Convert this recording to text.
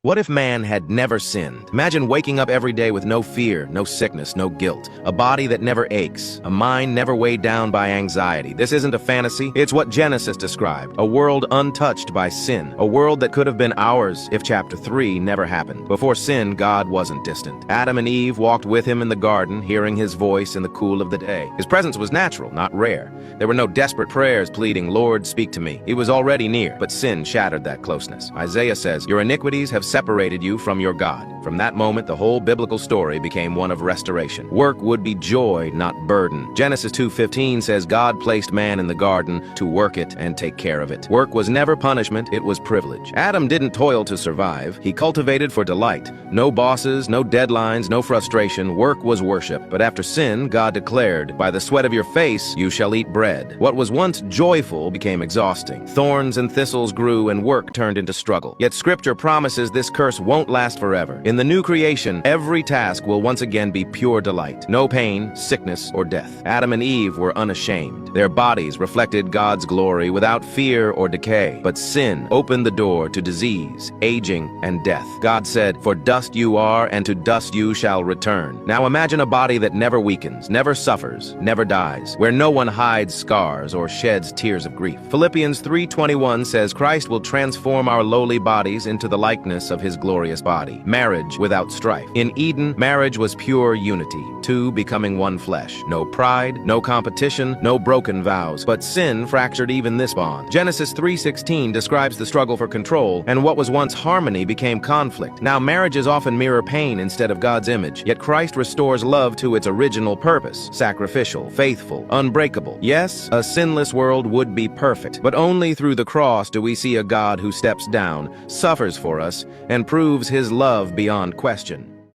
What if man had never sinned? Imagine waking up every day with no fear, no sickness, no guilt, a body that never aches, a mind never weighed down by anxiety. This isn't a fantasy, it's what Genesis described, a world untouched by sin, a world that could have been ours if chapter 3 never happened. Before sin, God wasn't distant. Adam and Eve walked with him in the garden, hearing his voice in the cool of the day. His presence was natural, not rare. There were no desperate prayers pleading, "Lord, speak to me." He was already near, but sin shattered that closeness. Isaiah says, "Your iniquities have separated you from your God." From that moment, the whole biblical story became one of restoration. Work would be joy, not burden. Genesis 2:15 says God placed man in the garden to work it and take care of it. Work was never punishment, it was privilege. Adam didn't toil to survive, he cultivated for delight. No bosses, no deadlines, no frustration, work was worship. But after sin, God declared, "By the sweat of your face you shall eat bread." What was once joyful became exhausting. Thorns and thistles grew and work turned into struggle. Yet Scripture promises this curse won't last forever. In the new creation, every task will once again be pure delight. No pain, sickness, or death. Adam and Eve were unashamed. Their bodies reflected God's glory without fear or decay. But sin opened the door to disease, aging, and death. God said, "For dust you are, and to dust you shall return." Now imagine a body that never weakens, never suffers, never dies, where no one hides scars or sheds tears of grief. Philippians 3:21 says Christ will transform our lowly bodies into the likeness of his glorious body. Marriage without strife. In Eden, marriage was pure unity, two becoming one flesh. No pride, no competition, no broken vows. But sin fractured even this bond. Genesis 3:16 describes the struggle for control, and what was once harmony became conflict. Now marriages often mirror pain instead of God's image, yet Christ restores love to its original purpose: sacrificial, faithful, unbreakable. Yes, a sinless world would be perfect, but only through the cross do we see a God who steps down, suffers for us, and proves his love beyond question.